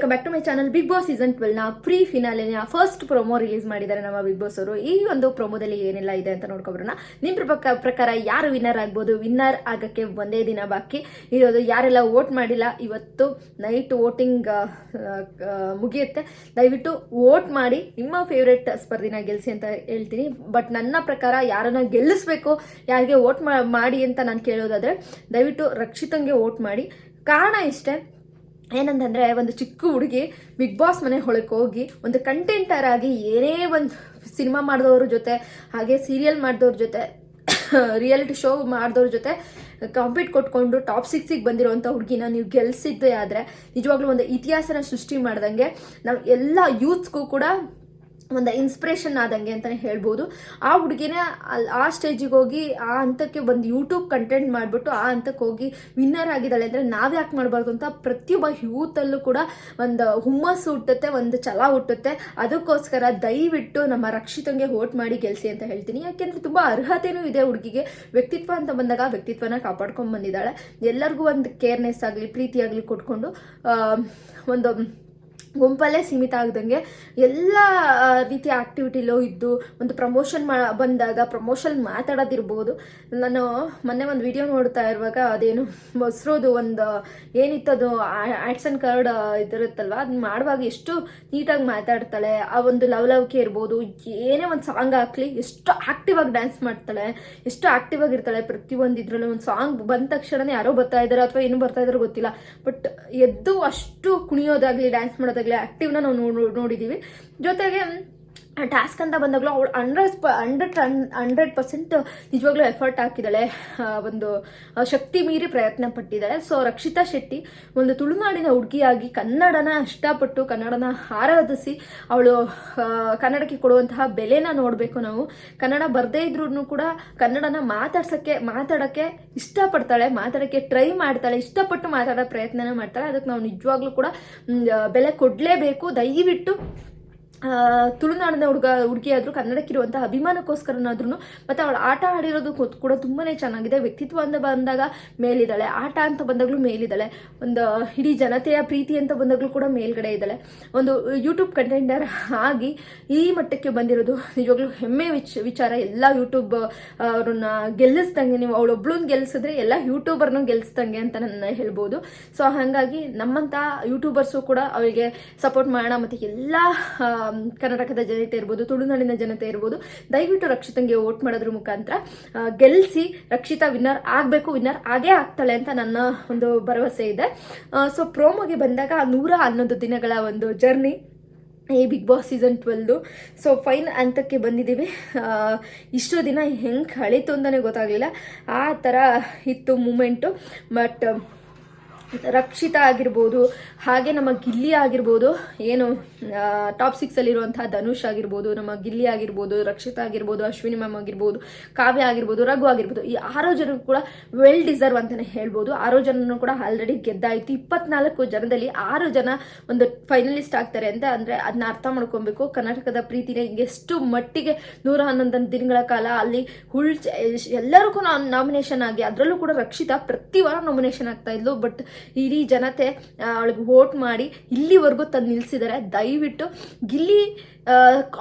Welcome back to my channel. Bigg Boss season 12ನ pre ಫಿನಾಲಿನ first promo release ಮಾಡಿದ್ದಾರೆ ನಮ್ಮ ಬಿಗ್ ಬಾಸ್ ಅವರು. ಈ ಒಂದು ಪ್ರೊಮೋದಲ್ಲಿ ಏನೆಲ್ಲ ಇದೆ ಅಂತ ನೋಡ್ಕೊಬರೋಣ. ನಿಮ್ಮ ಪ್ರಕಾರ ಯಾರು ವಿನ್ನರ್ ಆಗ್ಬೋದು? ವಿನ್ನರ್ ಆಗಕ್ಕೆ ಒಂದೇ ದಿನ ಬಾಕಿ ಇರೋದು. ಯಾರೆಲ್ಲ ವೋಟ್ ಮಾಡಿಲ್ಲ, ಇವತ್ತು ನೈಟ್ ವೋಟಿಂಗ್ ಮುಗಿಯುತ್ತೆ. ದಯವಿಟ್ಟು ವೋಟ್ ಮಾಡಿ, ನಿಮ್ಮ ಫೇವ್ರೆಟ್ ಸ್ಪರ್ಧಿನ ಗೆಲ್ಸಿ ಅಂತ ಹೇಳ್ತೀನಿ. ಬಟ್ ನನ್ನ ಪ್ರಕಾರ ಯಾರನ್ನ ಗೆಲ್ಲಿಸ್ಬೇಕು, ಯಾರಿಗೆ ವೋಟ್ ಮಾಡಿ ಅಂತ ನಾನು ಕೇಳೋದಾದ್ರೆ ದಯವಿಟ್ಟು ರಕ್ಷಿತಂಗೆ ವೋಟ್ ಮಾಡಿ. ಕಾರಣ ಇಷ್ಟೇ, ಏನಂತಂದ್ರೆ ಒಂದು ಚಿಕ್ಕ ಹುಡುಗಿ ಬಿಗ್ ಬಾಸ್ ಮನೆ ಹೊಳಕ್ಕೆ ಹೋಗಿ ಒಂದು ಕಂಟೆಂಟರ್ ಆಗಿ ಏನೇ ಒಂದು ಸಿನಿಮಾ ಮಾಡಿದವ್ರ ಜೊತೆ, ಹಾಗೆ ಸೀರಿಯಲ್ ಮಾಡಿದವ್ರ ಜೊತೆ, ರಿಯಾಲಿಟಿ ಶೋ ಮಾಡಿದವ್ರ ಜೊತೆ ಕಾಂಪೀಟ್ ಕೊಟ್ಕೊಂಡು ಟಾಪ್ 6ಗೆ ಬಂದಿರೋಂಥ ಹುಡುಗಿನ ನೀವು ಗೆಲ್ಸಿದ್ದೆ ಆದರೆ ನಿಜವಾಗ್ಲೂ ಒಂದು ಇತಿಹಾಸನ ಸೃಷ್ಟಿ ಮಾಡ್ದಂಗೆ, ನಾವು ಎಲ್ಲ ಯೂತ್ಸ್ಗೂ ಕೂಡ ಒಂದು ಇನ್ಸ್ಪಿರೇಷನ್ ಆದಂಗೆ ಅಂತಲೇ ಹೇಳ್ಬೋದು. ಆ ಹುಡುಗಿನ ಆ ಸ್ಟೇಜಿಗೆ ಹೋಗಿ ಆ ಹಂತಕ್ಕೆ ಒಂದು ಯೂಟ್ಯೂಬ್ ಕಂಟೆಂಟ್ ಮಾಡಿಬಿಟ್ಟು ಆ ಹಂತಕ್ಕೆ ಹೋಗಿ ವಿನ್ನರ್ ಆಗಿದ್ದಾಳೆ ಅಂದರೆ ನಾವು ಯಾಕೆ ಮಾಡಬಾರ್ದು ಅಂತ ಪ್ರತಿಯೊಬ್ಬ ಯೂತಲ್ಲೂ ಕೂಡ ಒಂದು ಹುಮ್ಮಸ್ಸು ಹುಟ್ಟುತ್ತೆ, ಒಂದು ಛಲ ಹುಟ್ಟುತ್ತೆ. ಅದಕ್ಕೋಸ್ಕರ ದಯವಿಟ್ಟು ನಮ್ಮ ರಕ್ಷಿತಂಗೆ ವೋಟ್ ಮಾಡಿ ಗೆಲ್ಸಿ ಅಂತ ಹೇಳ್ತೀನಿ. ಯಾಕೆಂದರೆ ತುಂಬ ಅರ್ಹತೆಯೂ ಇದೆ ಹುಡುಗಿಗೆ. ವ್ಯಕ್ತಿತ್ವ ಅಂತ ಬಂದಾಗ ವ್ಯಕ್ತಿತ್ವನ ಕಾಪಾಡ್ಕೊಂಡು ಬಂದಿದ್ದಾಳೆ. ಎಲ್ಲರಿಗೂ ಒಂದು ಕೇರ್ನೆಸ್ ಆಗಲಿ, ಪ್ರೀತಿ ಆಗಲಿ ಕೊಟ್ಕೊಂಡು ಒಂದು ಗುಂಪಲ್ಲೇ ಸೀಮಿತ ಆಗದಂಗೆ ಎಲ್ಲ ರೀತಿಯ ಆಕ್ಟಿವಿಟಿಲೂ ಇದ್ದು ಒಂದು ಪ್ರಮೋಷನ್ ಬಂದಾಗ ಪ್ರಮೋಷನ್ ಮಾತಾಡೋದಿರ್ಬೋದು. ನಾನು ಮೊನ್ನೆ ಒಂದು ವಿಡಿಯೋ ನೋಡ್ತಾ ಇರುವಾಗ ಅದೇನು ಮೊಸರೋದು ಒಂದು ಏನಿತ್ತದು ಆ್ಯಡ್ಸ್ ಆ್ಯಂಡ್ ಕಾರ್ಡ್ ಇದಿರುತ್ತಲ್ವ, ಅದನ್ನ ಮಾಡುವಾಗ ಎಷ್ಟು ನೀಟಾಗಿ ಮಾತಾಡ್ತಾಳೆ. ಆ ಒಂದು ಲವ್ಲವಿಕೆ ಇರ್ಬೋದು, ಏನೇ ಒಂದು ಸಾಂಗ್ ಹಾಕ್ಲಿ ಎಷ್ಟು ಆಕ್ಟಿವ್ ಆಗಿ ಡ್ಯಾನ್ಸ್ ಮಾಡ್ತಾಳೆ, ಎಷ್ಟು ಆಕ್ಟಿವ್ ಆಗಿರ್ತಾಳೆ. ಪ್ರತಿಯೊಂದು ಇದರಲ್ಲೂ ಒಂದು ಸಾಂಗ್ ಬಂದ ತಕ್ಷಣ ಯಾರೋ ಬರ್ತಾ ಇದ್ದಾರೆ ಅಥವಾ ಏನು ಬರ್ತಾ ಇದ್ದಾರೋ ಗೊತ್ತಿಲ್ಲ, ಬಟ್ ಎದ್ದು ಅಷ್ಟು ಕುಣಿಯೋದಾಗ್ಲಿ, ಡ್ಯಾನ್ಸ್ ಮಾಡೋದಾಗ್ಲಿ ಆಕ್ಟಿವ್ನ ನಾವು ನೋಡಿದ್ದೀವಿ. ಜೊತೆಗೆ ಟಾಸ್ಕ್ ಅಂತ ಬಂದಾಗಲೂ ಅವಳು 100% ನಿಜವಾಗ್ಲೂ ಎಫರ್ಟ್ ಹಾಕಿದ್ದಾಳೆ, ಒಂದು ಶಕ್ತಿ ಮೀರಿ ಪ್ರಯತ್ನ ಪಟ್ಟಿದ್ದಾಳೆ. ಸೊ ರಕ್ಷಿತಾ ಶೆಟ್ಟಿ ಒಂದು ತುಳುನಾಡಿನ ಹುಡುಗಿಯಾಗಿ ಕನ್ನಡನ ಇಷ್ಟಪಟ್ಟು ಕನ್ನಡನ ಆರಾಧಿಸಿ ಅವಳು ಕನ್ನಡಕ್ಕೆ ಕೊಡುವಂತಹ ಬೆಲೆನ ನೋಡಬೇಕು ನಾವು. ಕನ್ನಡ ಬರದೇ ಇದ್ರೂ ಕೂಡ ಕನ್ನಡನ ಮಾತಾಡೋಕ್ಕೆ ಇಷ್ಟಪಡ್ತಾಳೆ, ಮಾತಾಡೋಕ್ಕೆ ಟ್ರೈ ಮಾಡ್ತಾಳೆ, ಇಷ್ಟಪಟ್ಟು ಮಾತಾಡೋ ಪ್ರಯತ್ನನ ಮಾಡ್ತಾಳೆ. ಅದಕ್ಕೆ ನಾವು ನಿಜವಾಗ್ಲೂ ಕೂಡ ಬೆಲೆ ಕೊಡಲೇಬೇಕು. ದಯವಿಟ್ಟು ತುಳುನಾಡಿನ ಹುಡುಗಿಯಾದರೂ ಕನ್ನಡಕ್ಕಿರುವಂತಹ ಅಭಿಮಾನಕ್ಕೋಸ್ಕರನಾದ್ರೂ, ಮತ್ತು ಅವಳು ಆಟ ಆಡಿರೋದು ಕೂಡ ತುಂಬಾ ಚೆನ್ನಾಗಿದೆ. ವ್ಯಕ್ತಿತ್ವ ಅಂತ ಬಂದಾಗ ಮೇಲಿದ್ದಾಳೆ, ಆಟ ಅಂತ ಬಂದಾಗಲೂ ಮೇಲಿದ್ದಾಳೆ, ಒಂದು ಇಡೀ ಜನತೆಯ ಪ್ರೀತಿ ಅಂತ ಬಂದಾಗಲೂ ಕೂಡ ಮೇಲ್ಗಡೆ ಇದ್ದಾಳೆ. ಒಂದು ಯೂಟ್ಯೂಬ್ ಕಂಟೆಂಟರ್ ಆಗಿ ಈ ಮಟ್ಟಕ್ಕೆ ಬಂದಿರೋದು ನಿಜವಾಗ್ಲೂ ಹೆಮ್ಮೆ ವಿಚಾರ. ಎಲ್ಲ ಯೂಟ್ಯೂಬ್ ಅವ್ರನ್ನ ಗೆಲ್ಲಿಸ್ದಂಗೆ, ನೀವು ಅವಳೊಬ್ಳನ್ನ ಗೆಲ್ಲಿಸಿದ್ರೆ ಎಲ್ಲ ಯೂಟ್ಯೂಬರ್ನ ಗೆಲ್ಲಿಸ್ದಂಗೆ ಅಂತ ನನ್ನ ಹೇಳ್ಬೋದು. ಸೊ ಹಾಗಾಗಿ ನಮ್ಮಂಥ ಯೂಟ್ಯೂಬರ್ಸು ಕೂಡ ಅವಳಿಗೆ ಸಪೋರ್ಟ್ ಮಾಡೋಣ. ಮತ್ತು ಎಲ್ಲ ಕರ್ನಾಟಕದ ಜನತೆ ಇರ್ಬೋದು, ತುಳುನಾಡಿನ ಜನತೆ ಇರ್ಬೋದು, ದಯವಿಟ್ಟು ರಕ್ಷಿತಂಗೆ ವೋಟ್ ಮಾಡೋದ್ರ ಮುಖಾಂತರ ಗೆಲ್ಲಿಸಿ. ರಕ್ಷಿತಾ ವಿನ್ನರ್ ಆಗಬೇಕು, ವಿನ್ನರ್ ಆಗೇ ಆಗ್ತಾಳೆ ಅಂತ ನನ್ನ ಒಂದು ಭರವಸೆ ಇದೆ. ಸೊ ಪ್ರೋಮೋಗೆ ಬಂದಾಗ 111 ದಿನಗಳ ಒಂದು ಜರ್ನಿ ಈ ಬಿಗ್ ಬಾಸ್ ಸೀಸನ್ 12. ಸೊ ಫೈನ್ ಹಂತಕ್ಕೆ ಬಂದಿದ್ದೀವಿ. ಇಷ್ಟು ದಿನ ಹೆಂಗೆ ಕಳೀತು ಅಂತಲೇ ಗೊತ್ತಾಗಲಿಲ್ಲ, ಆ ಥರ ಇತ್ತು ಮೂಮೆಂಟು. ಬಟ್ ರಕ್ಷಿತಾ ಆಗಿರ್ಬೋದು, ಹಾಗೆ ನಮ್ಮ ಗಿಲ್ಲಿ ಆಗಿರ್ಬೋದು, ಏನು ಟಾಪ್ 6ಅಲ್ಲಿರುವಂತಹ ಧನುಷ್ ಆಗಿರ್ಬೋದು, ನಮ್ಮ ಗಿಲ್ಲಿ ಆಗಿರ್ಬೋದು, ರಕ್ಷಿತಾ ಆಗಿರ್ಬೋದು, ಅಶ್ವಿನಿ ಮ್ಯಾಮ್ ಆಗಿರ್ಬೋದು, ಕಾವ್ಯ ಆಗಿರ್ಬೋದು, ರಘು ಆಗಿರ್ಬೋದು, ಈ 6 ಜನ ಕೂಡ ವೆಲ್ ಡಿಸರ್ವ್ ಅಂತಲೇ ಹೇಳ್ಬೋದು. 6 ಜನನೂ ಕೂಡ ಆಲ್ರೆಡಿ ಗೆದ್ದಾಯಿತು. 24 ಜನದಲ್ಲಿ 6 ಜನ ಒಂದು ಫೈನಲಿಸ್ಟ್ ಆಗ್ತಾರೆ ಅಂತ ಅಂದರೆ ಅದನ್ನ ಅರ್ಥ ಮಾಡ್ಕೊಬೇಕು. ಕರ್ನಾಟಕದ ಪ್ರೀತಿನ ಎಷ್ಟು ಮಟ್ಟಿಗೆ 111 ದಿನಗಳ ಕಾಲ ಅಲ್ಲಿ ಎಲ್ಲರಿಗೂ ನಾಮಿನೇಷನ್ ಆಗಿ, ಅದರಲ್ಲೂ ಕೂಡ ರಕ್ಷಿತಾ ಪ್ರತಿ ವಾರ ನಾಮಿನೇಷನ್ ಆಗ್ತಾ ಇದ್ಲು. ಬಟ್ ಇಡೀ ಜನತೆ ಅವಳಿಗೆ ವೋಟ್ ಮಾಡಿ ಇಲ್ಲಿವರೆಗೂ ತಂದು ನಿಲ್ಲಿಸಿದ್ದಾರೆ. ದಯವಿಟ್ಟು ಗಿಲ್ಲಿ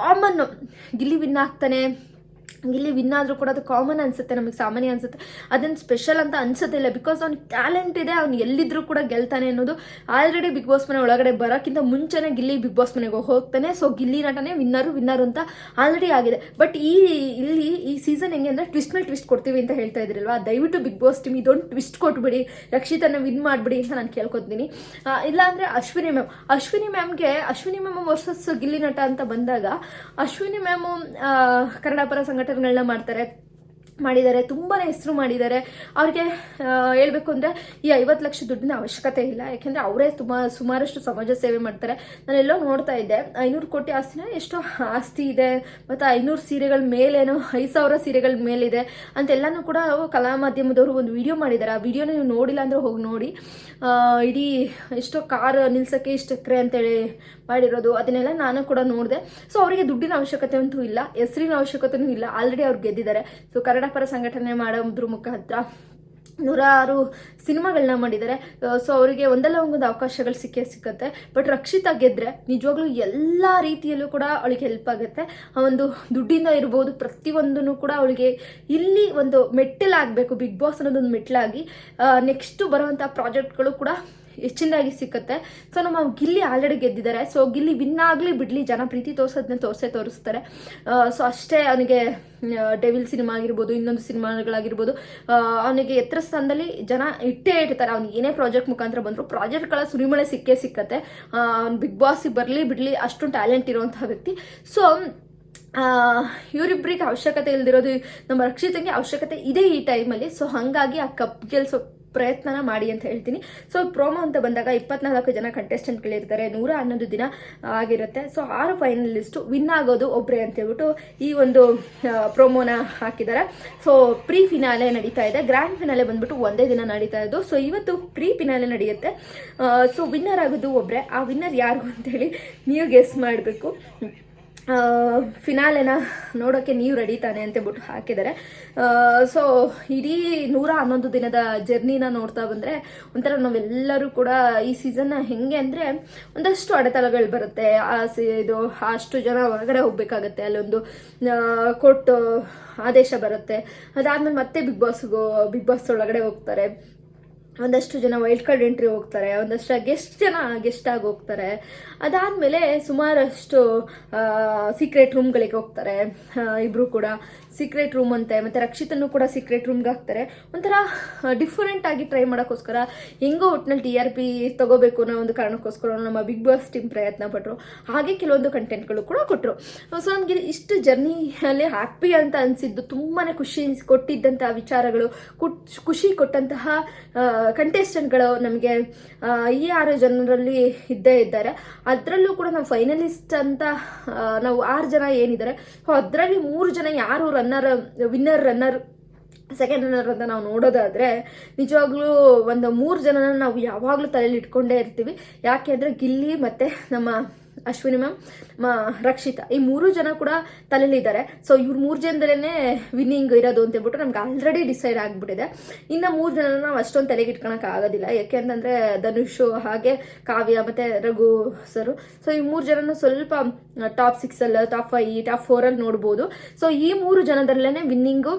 ಗಿಲ್ಲಿ ವಿನ್ ಆಗ್ತಾನೆ, ಗಿಲ್ಲಿ ವಿನ್ ಆದರೂ ಕೂಡ ಅದು ಕಾಮನ್ ಅನ್ಸುತ್ತೆ, ನಮಗೆ ಸಾಮಾನ್ಯ ಅನ್ಸುತ್ತೆ, ಅದನ್ನು ಸ್ಪೆಷಲ್ ಅಂತ ಅನ್ಸೋದಿಲ್ಲ. ಬಿಕಾಸ್ ಅವ್ನಿಗೆ ಟ್ಯಾಲೆಂಟ್ ಇದೆ, ಅವ್ನು ಎಲ್ಲಿದ್ರೂ ಕೂಡ ಗೆಲ್ತಾನೆ ಅನ್ನೋದು ಆಲ್ರೆಡಿ ಬಿಗ್ ಬಾಸ್ ಮನೆ ಒಳಗಡೆ ಬರೋಕ್ಕಿಂತ ಮುಂಚೆನೇ ಗಿಲ್ಲಿ ಬಿಗ್ ಬಾಸ್ ಮನೆಗೆ ಹೋಗ್ತಾನೆ. ಸೊ ಗಿಲ್ಲಿ ನಟನೆ ವಿನ್ನರು ಅಂತ ಆಲ್ರೆಡಿ ಆಗಿದೆ. ಬಟ್ ಈ ಸೀಸನ್ ಹೆಂಗೆ ಅಂದರೆ ಟ್ವಿಸ್ಟ್ ಮೇಲೆ ಟ್ವಿಸ್ಟ್ ಕೊಡ್ತೀವಿ ಅಂತ ಹೇಳ್ತಾ ಇದ್ರಲ್ವಾ, ದಯವಿಟ್ಟು ಬಿಗ್ ಬಾಸ್ ಟೀಮ್ ಇದೊಂದು ಟ್ವಿಸ್ಟ್ ಕೊಟ್ಬಿಡಿ, ರಕ್ಷಿತನ ವಿನ್ ಮಾಡಿಬಿಡಿ ಅಂತ ನಾನು ಕೇಳ್ಕೊತೀನಿ. ಇಲ್ಲಾಂದರೆ ಅಶ್ವಿನಿ ಮ್ಯಾಮ್ ವರ್ಸಸ್ ಗಿಲ್ಲಿ ನಟ ಅಂತ ಬಂದಾಗ, ಅಶ್ವಿನಿ ಮ್ಯಾಮು ಕನ್ನಡ ಪರ ಸಂಘಟನೆಗಳನ್ನ ಮಾಡಿದ್ದಾರೆ, ತುಂಬಾ ಹೆಸರು ಮಾಡಿದ್ದಾರೆ. ಅವ್ರಿಗೆ ಹೇಳ್ಬೇಕು ಅಂದರೆ ಈ 50 ಲಕ್ಷ ದುಡ್ಡಿನ ಅವಶ್ಯಕತೆ ಇಲ್ಲ. ಯಾಕೆಂದರೆ ಅವರೇ ಸುಮಾರಷ್ಟು ಸಮಾಜ ಸೇವೆ ಮಾಡ್ತಾರೆ. ನಾನೆಲ್ಲೋ ನೋಡ್ತಾ ಇದ್ದೆ, 500 ಕೋಟಿ ಆಸ್ತಿನ ಎಷ್ಟೋ ಆಸ್ತಿ ಇದೆ, ಮತ್ತು 500 ಸೀರೆಗಳ ಮೇಲೇನೋ 5,000 ಸೀರೆಗಳ ಮೇಲಿದೆ ಅಂತೆಲ್ಲನೂ ಕೂಡ ಕಲಾ ಮಾಧ್ಯಮದವರು ಒಂದು ವಿಡಿಯೋ ಮಾಡಿದ್ದಾರೆ. ಆ ವಿಡಿಯೋನ ನೀವು ನೋಡಿಲ್ಲ ಅಂದರೆ ಹೋಗಿ ನೋಡಿ. ಇಡೀ ಎಷ್ಟೋ ಕಾರ್ ನಿಲ್ಸೋಕ್ಕೆ ಇಷ್ಟು ಎಕರೆ ಅಂತೇಳಿ ಮಾಡಿರೋದು, ಅದನ್ನೆಲ್ಲ ನಾನು ಕೂಡ ನೋಡಿದೆ. ಸೊ ಅವರಿಗೆ ದುಡ್ಡಿನ ಅವಶ್ಯಕತೆ ಅಂತೂ ಇಲ್ಲ, ಹೆಸರಿನ ಅವಶ್ಯಕತೆನೂ ಇಲ್ಲ, ಆಲ್ರೆಡಿ ಅವ್ರು ಗೆದ್ದಿದ್ದಾರೆ. ಸೊ ಕನ್ನಡ ಪರ ಸಂಘಟನೆ ಮಾಡೋದ್ರ ಮುಖಾಂತರ 106 ಸಿನಿಮಾಗಳನ್ನ ಮಾಡಿದ್ದಾರೆ. ಸೊ ಅವರಿಗೆ ಒಂದಲ್ಲ ಒಂದೊಂದು ಅವಕಾಶಗಳು ಸಿಕ್ಕತ್ತೆ. ಬಟ್ ರಕ್ಷಿತಾ ಗೆದ್ರೆ ನಿಜವಾಗ್ಲೂ ಎಲ್ಲ ರೀತಿಯಲ್ಲೂ ಕೂಡ ಅವಳಿಗೆ ಹೆಲ್ಪ್ ಆಗುತ್ತೆ. ಆ ಒಂದು ದುಡ್ಡಿಂದ ಇರ್ಬೋದು, ಪ್ರತಿಯೊಂದೂ ಕೂಡ ಅವಳಿಗೆ ಇಲ್ಲಿ ಒಂದು ಮೆಟ್ಟಿಲಾಗಬೇಕು, ಬಿಗ್ ಬಾಸ್ ಅನ್ನೋದೊಂದು ಮೆಟ್ಟಿಲಾಗಿ ನೆಕ್ಸ್ಟ್ ಬರುವಂಥ ಪ್ರಾಜೆಕ್ಟ್ಗಳು ಕೂಡ ಹೆಚ್ಚಿನದಾಗಿ ಸಿಕ್ಕತ್ತೆ. ಸೊ ನಮ್ಮ ಗಿಲ್ಲಿ ಆಲ್ರೆಡಿ ಗೆದ್ದಿದ್ದಾರೆ. ಸೊ ಗಿಲ್ಲಿ ವಿನ್ ಆಗಲಿ ಬಿಡಲಿ, ಜನ ಪ್ರೀತಿ ತೋರಿಸ್ತಾರೆ. ಸೊ ಅಷ್ಟೇ ಅವನಿಗೆ ಡೆವಿಲ್ ಸಿನಿಮಾ ಆಗಿರ್ಬೋದು, ಇನ್ನೊಂದು ಸಿನಿಮಾಗಳಾಗಿರ್ಬೋದು, ಅವನಿಗೆ ಎತ್ತರ ಸ್ಥಾನದಲ್ಲಿ ಜನ ಇಟ್ಟೇ ಇಡ್ತಾರೆ. ಅವ್ನಿಗೆ ಏನೇ ಪ್ರಾಜೆಕ್ಟ್ ಮುಖಾಂತರ ಬಂದರು ಪ್ರಾಜೆಕ್ಟ್ಗಳ ಸುರಿಮಳೆ ಸಿಕ್ಕತ್ತೆ. ಅವ್ನು ಬಿಗ್ ಬಾಸಿಗೆ ಬರಲಿ ಬಿಡಲಿ ಅಷ್ಟು ಟ್ಯಾಲೆಂಟ್ ಇರುವಂತಹ ವ್ಯಕ್ತಿ. ಸೊ ಇವರಿಬ್ಬರಿಗೆ ಅವಶ್ಯಕತೆ ಇಲ್ದಿರೋದು ನಮ್ಮ ರಕ್ಷಿತಂಗೆ ಅವಶ್ಯಕತೆ ಇದೆ ಈ ಟೈಮಲ್ಲಿ. ಸೊ ಹಾಗಾಗಿ ಆ ಕಪ್ ಗೆಲ್ಸೋ ಪ್ರಯತ್ನನ ಮಾಡಿ ಅಂತ ಹೇಳ್ತೀನಿ. ಸೊ ಪ್ರೋಮೋ ಅಂತ ಬಂದಾಗ 24 ಜನ ಕಂಟೆಸ್ಟೆಂಟ್ಗಳಿರ್ತಾರೆ, 111 ದಿನ ಆಗಿರುತ್ತೆ. ಸೊ 6 ಫೈನಲಿಸ್ಟು ವಿನ್ ಆಗೋದು ಒಬ್ಬರೇ ಅಂತ ಹೇಳ್ಬಿಟ್ಟು ಈ ಒಂದು ಪ್ರೋಮೋನ ಹಾಕಿದ್ದಾರೆ. ಸೊ ಪ್ರೀ ಫಿನಾಲೆ ನಡೀತಾ ಇದೆ. ಗ್ರ್ಯಾಂಡ್ ಫಿನಾಲೆ ಬಂದ್ಬಿಟ್ಟು ಒಂದೇ ದಿನ ನಡೀತಾ ಇದ್ದು. ಸೊ ಇವತ್ತು ಪ್ರೀ ಫಿನಾಲೆ ನಡೆಯುತ್ತೆ. ಸೊ ವಿನ್ನರ್ ಆಗೋದು ಒಬ್ಬರೇ. ಆ ವಿನ್ನರ್ ಯಾರು ಅಂತೇಳಿ ನೀವು ಗೆಸ್ ಮಾಡಬೇಕು. ಫಿನಾಲೆನ ನೋಡೋಕ್ಕೆ ನೀವು ರೆಡಿ ತಾನೆ ಅಂತೇಳ್ಬಿಟ್ಟು ಹಾಕಿದ್ದಾರೆ. ಸೊ ಇಡೀ 111 ದಿನದ ಜರ್ನಿನ ನೋಡ್ತಾ ಬಂದರೆ ಒಂಥರ ನಾವೆಲ್ಲರೂ ಕೂಡ ಈ ಸೀಸನ್ನ ಹೆಂಗೆ ಅಂದರೆ ಒಂದಷ್ಟು ಅಡೆತಡೆಗಳು ಬರುತ್ತೆ. ಇದು ಅಷ್ಟು ಜನ ಹೊರಗಡೆ ಹೋಗಬೇಕಾಗತ್ತೆ, ಅಲ್ಲೊಂದು ಕೋರ್ಟ್ ಆದೇಶ ಬರುತ್ತೆ. ಅದಾದಮೇಲೆ ಮತ್ತೆ ಬಿಗ್ ಬಾಸ್ ಒಳಗಡೆ ಹೋಗ್ತಾರೆ. ಒಂದಷ್ಟು ಜನ ವೈಲ್ಡ್ ಕಾರ್ಡ್ ಎಂಟ್ರಿ ಹೋಗ್ತಾರೆ, ಒಂದಷ್ಟು ಗೆಸ್ಟ್ ಆಗಿ ಹೋಗ್ತಾರೆ. ಅದಾದಮೇಲೆ ಸುಮಾರಷ್ಟು ಸೀಕ್ರೆಟ್ ರೂಮ್ಗಳಿಗೆ ಹೋಗ್ತಾರೆ. ಇಬ್ಬರು ಕೂಡ ಸೀಕ್ರೆಟ್ ರೂಮ್ ಅಂತೆ, ಮತ್ತು ರಕ್ಷಿತನ್ನು ಕೂಡ ಸೀಕ್ರೆಟ್ ರೂಮ್ಗೆ ಹಾಕ್ತಾರೆ. ಒಂಥರ ಡಿಫರೆಂಟ್ ಆಗಿ ಟ್ರೈ ಮಾಡೋಕ್ಕೋಸ್ಕರ, ಹೆಂಗೋ ಒಟ್ಟಿನಲ್ಲಿ TRP ತಗೋಬೇಕು ಅನ್ನೋ ಒಂದು ಕಾರಣಕ್ಕೋಸ್ಕರ ನಮ್ಮ ಬಿಗ್ ಬಾಸ್ ಟೀಮ್ ಪ್ರಯತ್ನ ಪಟ್ಟರು. ಹಾಗೆ ಕೆಲವೊಂದು ಕಂಟೆಂಟ್ಗಳು ಕೂಡ ಕೊಟ್ಟರು. ಸೊ ನಮಗೆ ಇಷ್ಟು ಜರ್ನಿಯಲ್ಲಿ ಹ್ಯಾಪಿ ಅಂತ ಅನಿಸಿದ್ದು, ತುಂಬಾ ಖುಷಿ ಕೊಟ್ಟಿದ್ದಂಥ ವಿಚಾರಗಳು, ಖುಷಿ ಕೊಟ್ಟಂತಹ ಕಂಟೆಸ್ಟೆಂಟ್ಗಳು ನಮಗೆ ಈ 6 ಜನರಲ್ಲಿ ಇದ್ದೇ ಇದ್ದಾರೆ. ಅದರಲ್ಲೂ ಕೂಡ ನಾವು ಫೈನಲಿಸ್ಟ್ ಅಂತ ನಾವು 6 ಜನ ಏನಿದ್ದಾರೆ, ಅದರಲ್ಲಿ 3 ಜನ ಯಾರು ವಿನ್ನರ್ ರನ್ನರ್ ಸೆಕೆಂಡ್ ರನ್ನರ್ ಅಂತ ನಾವು ನೋಡೋದಾದ್ರೆ ನಿಜವಾಗ್ಲೂ ಒಂದು 3 ಜನನ ನಾವು ಯಾವಾಗಲೂ ತಲೆಯಲ್ಲಿ ಇಟ್ಕೊಂಡೇ ಇರ್ತೀವಿ. ಯಾಕೆ ಅಂದರೆ ಗಿಲ್ಲಿ ಮತ್ತು ನಮ್ಮ ಅಶ್ವಿನಿ ಮ್ಯಾಮ್, ರಕ್ಷಿತಾ, ಈ 3 ಜನ ಕೂಡ ತಲೆಯಲ್ಲಿದ್ದಾರೆ. ಸೊ ಇವ್ರು 3 ಜನದಲ್ಲೇ ವಿನ್ನಿಂಗ್ ಇರೋದು ಅಂತ ಹೇಳ್ಬಿಟ್ಟು ನಮ್ಗೆ ಆಲ್ರೆಡಿ ಡಿಸೈಡ್ ಆಗಿಬಿಟ್ಟಿದೆ. ಇನ್ನು 3 ಜನ ನಾವು ಅಷ್ಟೊಂದು ತಲೆಗೆ ಇಟ್ಕೊಳಕ್ಕೆ ಆಗೋದಿಲ್ಲ. ಯಾಕೆ ಅಂತಂದರೆ ಧನುಷ್, ಹಾಗೆ ಕಾವ್ಯ ಮತ್ತು ರಘು ಸರು. ಸೊ ಈ 3 ಜನನ ಸ್ವಲ್ಪ ಟಾಪ್ 6 ಟಾಪ್ 5 ಟಾಪ್ 4 ನೋಡ್ಬೋದು. ಸೊ ಈ 3 ಜನದಲ್ಲೇ ವಿನ್ನಿಂಗು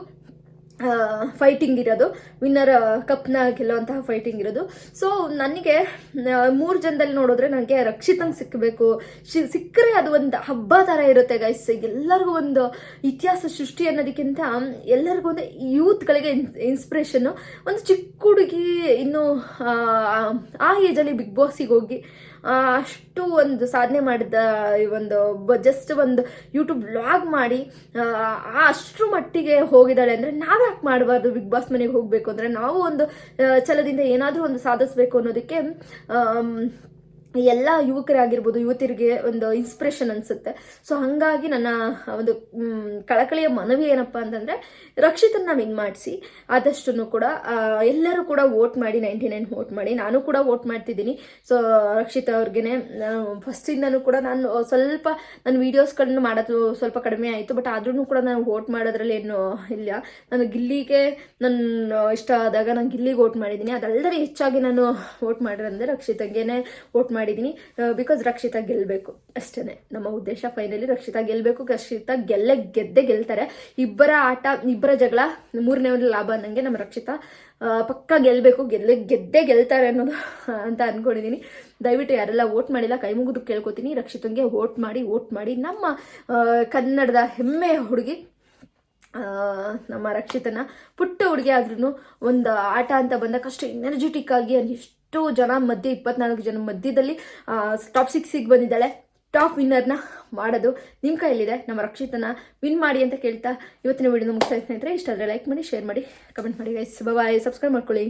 ಫೈಟಿಂಗ್ ಇರೋದು, ವಿನ್ನರ್ ಕಪ್ನ ಗೆಲ್ಲುವಂತಹ ಫೈಟಿಂಗ್ ಇರೋದು. ಸೊ ನನಗೆ 3 ಜನದಲ್ಲಿ ನೋಡಿದ್ರೆ ನನಗೆ ರಕ್ಷಿತಂಗೆ ಸಿಕ್ಕಬೇಕು. ಸಿಕ್ಕರೆ ಅದು ಒಂದು ಹಬ್ಬ ಥರ ಇರುತ್ತೆ ಗೈಸ್. ಎಲ್ಲರಿಗೂ ಒಂದು ಇತಿಹಾಸ ಸೃಷ್ಟಿ ಅನ್ನೋದಕ್ಕಿಂತ ಎಲ್ಲರಿಗೂ ಒಂದು ಯೂತ್ಗಳಿಗೆ ಇನ್ಸ್ಪಿರೇಷನ್ನು. ಒಂದು ಚಿಕ್ಕ ಹುಡುಗಿ ಇನ್ನು ಆ ಏಜಲ್ಲಿ ಬಿಗ್ ಬಾಸಿಗೆ ಹೋಗಿ ಅಷ್ಟು ಒಂದು ಸಾಧನೆ ಮಾಡಿದ ಜಸ್ಟ್ ಒಂದು ಯೂಟ್ಯೂಬ್ ವ್ಲಾಗ್ ಮಾಡಿ ಅಷ್ಟರ ಮಟ್ಟಿಗೆ ಹೋಗಿದ್ದಾಳೆ ಅಂದರೆ ನಾವು ಯಾಕೆ ಮಾಡಬಾರ್ದು? ಬಿಗ್ ಬಾಸ್ ಮನೆಗೆ ಹೋಗಬೇಕು ಅಂದರೆ ನಾವು ಒಂದು ಛಲದಿಂದ ಏನಾದರೂ ಒಂದು ಸಾಧಿಸಬೇಕು ಅನ್ನೋದಕ್ಕೆ ಎಲ್ಲ ಯುವಕರಾಗಿರ್ಬೋದು, ಯುವತಿಯರಿಗೆ ಒಂದು ಇನ್ಸ್ಪಿರೇಷನ್ ಅನಿಸುತ್ತೆ. ಸೊ ಹಾಗಾಗಿ ನನ್ನ ಒಂದು ಕಳಕಳಿಯ ಮನವಿ ಏನಪ್ಪ ಅಂತಂದರೆ ರಕ್ಷಿತನ್ನ ವಿನ್ ಮಾಡಿಸಿ ಆದಷ್ಟು ಕೂಡ ಎಲ್ಲರೂ ಕೂಡ ವೋಟ್ ಮಾಡಿ, 99 ವೋಟ್ ಮಾಡಿ. ನಾನು ಕೂಡ ವೋಟ್ ಮಾಡ್ತಿದ್ದೀನಿ. ಸೊ ರಕ್ಷಿತಾ ಅವ್ರಿಗೇನೆ ಫಸ್ಟಿಂದನೂ ಕೂಡ ನಾನು ಸ್ವಲ್ಪ ನನ್ನ ವೀಡಿಯೋಸ್ಗಳನ್ನ ಮಾಡೋದು ಸ್ವಲ್ಪ ಕಡಿಮೆ ಆಯಿತು. ಬಟ್ ಆದ್ರೂ ಕೂಡ ನಾನು ವೋಟ್ ಮಾಡೋದ್ರಲ್ಲಿ ಏನು ಇಲ್ಲ. ನಾನು ಗಿಲ್ಲಿಗೆ ನನ್ನ ಇಷ್ಟ ಆದಾಗ ನಾನು ಗಿಲ್ಲಿಗೆ ವೋಟ್ ಮಾಡಿದ್ದೀನಿ. ಅದಲ್ಲದೆ ಹೆಚ್ಚಾಗಿ ನಾನು ವೋಟ್ ಮಾಡಿರೋಂದರೆ ರಕ್ಷಿತಂಗೇನೆ ವೋಟ್ ಮಾಡಿದ್ದೀನಿ. ಬಿಕಾಸ್ ರಕ್ಷಿತಾ ಗೆಲ್ಲಬೇಕು ಅಷ್ಟೇ ನಮ್ಮ ಉದ್ದೇಶ. ಫೈನಲಿ ರಕ್ಷಿತಾ ಗೆಲ್ಲಬೇಕು. ರಕ್ಷಿತಾ ಗೆದ್ದೇ ಗೆಲ್ತಾರೆ. ಇಬ್ಬರ ಆಟ, ಇಬ್ಬರ ಜಗಳ, 3ನೇ ಲಾಭ ಅನ್ನಂಗೆ ನಮ್ಮ ರಕ್ಷಿತಾ ಪಕ್ಕ ಗೆಲ್ಲಬೇಕು, ಗೆದ್ದೇ ಗೆಲ್ತಾರೆ ಅನ್ನೋದು ಅಂತ ಅಂದ್ಕೊಂಡಿದ್ದೀನಿ. ದಯವಿಟ್ಟು ಯಾರೆಲ್ಲ ವೋಟ್ ಮಾಡಿಲ್ಲ ಕೈ ಮುಗಿದು ಕೇಳ್ಕೊತೀನಿ, ರಕ್ಷಿತಂಗೆ ವೋಟ್ ಮಾಡಿ ನಮ್ಮ ಕನ್ನಡದ ಹೆಮ್ಮೆಯ ಹುಡುಗಿ ನಮ್ಮ ರಕ್ಷಿತನ, ಪುಟ್ಟ ಹುಡುಗಿ ಆದ್ರೂ ಒಂದು ಆಟ ಅಂತ ಬಂದಾಗ ಅಷ್ಟು ಎನರ್ಜೆಟಿಕ್ ಆಗಿ ಎಷ್ಟು ಜನ ಮಧ್ಯೆ 24 ಜನ ಮಧ್ಯದಲ್ಲಿ ಟಾಪ್ 6ಗೆ ಬಂದಿದ್ದಾಳೆ. ಟಾಪ್ ವಿನ್ನರ್ನ ಮಾಡೋದು ನಿಮ್ಮ ಕೈಯಲ್ಲಿದೆ. ನಮ್ಮ ರಕ್ಷಿತನ ವಿನ್ ಮಾಡಿ ಅಂತ ಕೇಳ್ತಾ ಇವತ್ತಿನ ವಿಡಿಯೋನ ಮುಗಿಸ್ತಾ ಸ್ನೇಹಿತರೆ. ಇಷ್ಟ ಆದರೆ ಲೈಕ್ ಮಾಡಿ, ಶೇರ್ ಮಾಡಿ, ಕಮೆಂಟ್ ಮಾಡಿ ಗೈಸ್. ಬಾಯ್. ಸಬ್ಸ್ಕ್ರೈಬ್ ಮಾಡ್ಕೊಳ್ಳಿ.